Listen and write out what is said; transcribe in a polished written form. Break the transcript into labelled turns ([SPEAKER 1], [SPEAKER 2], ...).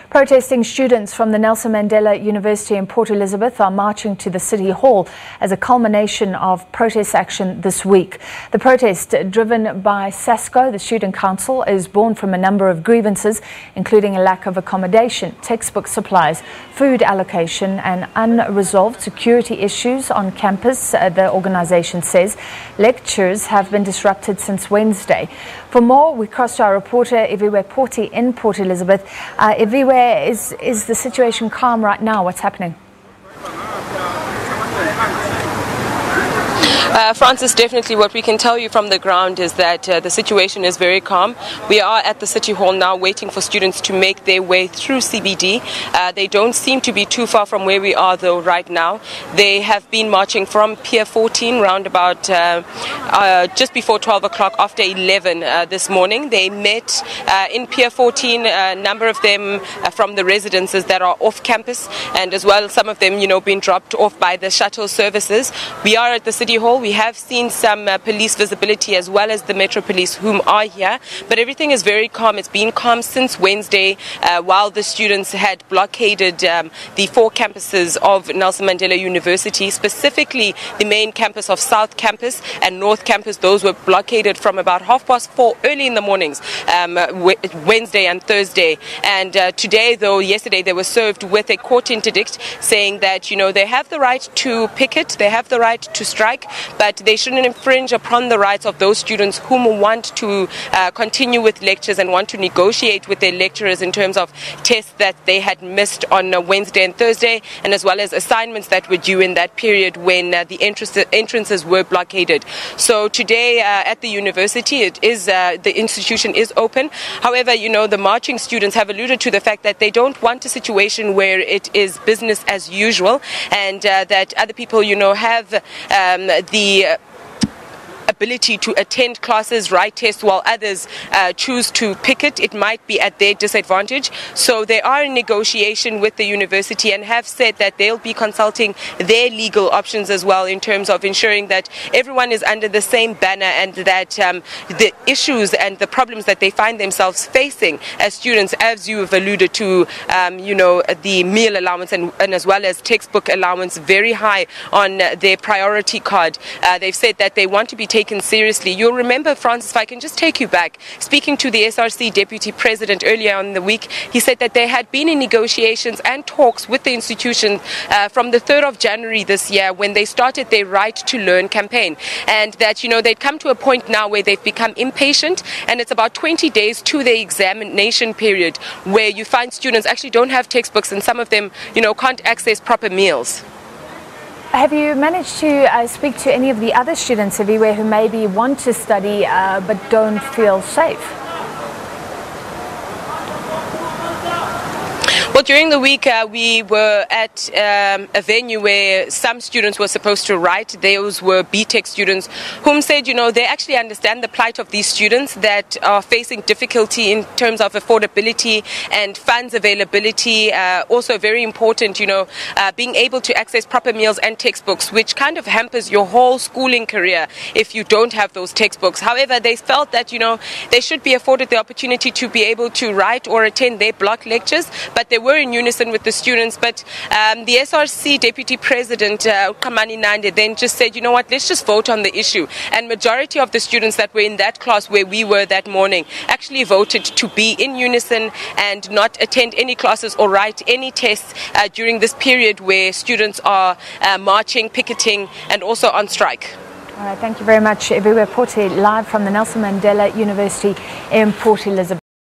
[SPEAKER 1] Protesting students from the Nelson Mandela University in Port Elizabeth are marching to the City Hall as a culmination of protest action this week. The protest, driven by SASCO, the Student Council, is born from a number of grievances, including a lack of accommodation, textbook supplies, food allocation and unresolved security issues on campus, the organisation says. Lectures have been disrupted since Wednesday. For more, we cross to our reporter, Eviwe Porti in Port Elizabeth. Eviwe, is the situation calm right now? What's happening?
[SPEAKER 2] Francis, definitely what we can tell you from the ground is that the situation is very calm. We are at the City Hall now waiting for students to make their way through CBD. They don't seem to be too far from where we are though right now. They have been marching from Pier 14 round about just before 12 o'clock after 11 this morning. They met in Pier 14, a number of them from the residences that are off campus, and as well some of them, being dropped off by the shuttle services. We are at the City Hall. We have seen some police visibility as well as the Metro Police whom are here, but everything is very calm. It's been calm since Wednesday while the students had blockaded the 4 campuses of Nelson Mandela University, specifically the main campus of South Campus and North Campus. Those were blockaded from about 4:30 early in the mornings, Wednesday and Thursday. And today, though, yesterday they were served with a court interdict saying that, they have the right to picket, they have the right to strike, but they shouldn't infringe upon the rights of those students whom want to continue with lectures and want to negotiate with their lecturers in terms of tests that they had missed on Wednesday and Thursday, and as well as assignments that were due in that period when the entrances were blockaded. So today at the university, the institution is open. However, the marching students have alluded to the fact that they don't want a situation where it is business as usual, and that other people, have the ability to attend classes, write tests, while others choose to picket. It might be at their disadvantage. So they are in negotiation with the university and have said that they'll be consulting their legal options as well in terms of ensuring that everyone is under the same banner, and that the issues and the problems that they find themselves facing as students, as you have alluded to, the meal allowance and as well as textbook allowance, very high on their priority card. They've said that they want to be taken seriously. You'll remember, Francis, if I can just take you back, speaking to the SRC Deputy President earlier on in the week, he said that they had been in negotiations and talks with the institution from the 3rd of January this year when they started their Right to Learn campaign, and that, they'd come to a point now where they've become impatient, and it's about 20 days to the examination period where you find students actually don't have textbooks, and some of them, can't access proper meals.
[SPEAKER 1] Have you managed to speak to any of the other students everywhere who maybe want to study but don't feel safe?
[SPEAKER 2] Well, during the week, we were at a venue where some students were supposed to write. Those were BTech students whom said, they actually understand the plight of these students that are facing difficulty in terms of affordability and funds availability. Also very important, being able to access proper meals and textbooks, which kind of hampers your whole schooling career if you don't have those textbooks. However, they felt that, they should be afforded the opportunity to be able to write or attend their block lectures, but they were in unison with the students. But the SRC Deputy President Kamani Nande then just said, let's just vote on the issue. And majority of the students that were in that class where we were that morning actually voted to be in unison and not attend any classes or write any tests during this period where students are marching, picketing and also on strike.
[SPEAKER 1] All right, thank you very much, Eviwe Porti, live from the Nelson Mandela University in Port Elizabeth.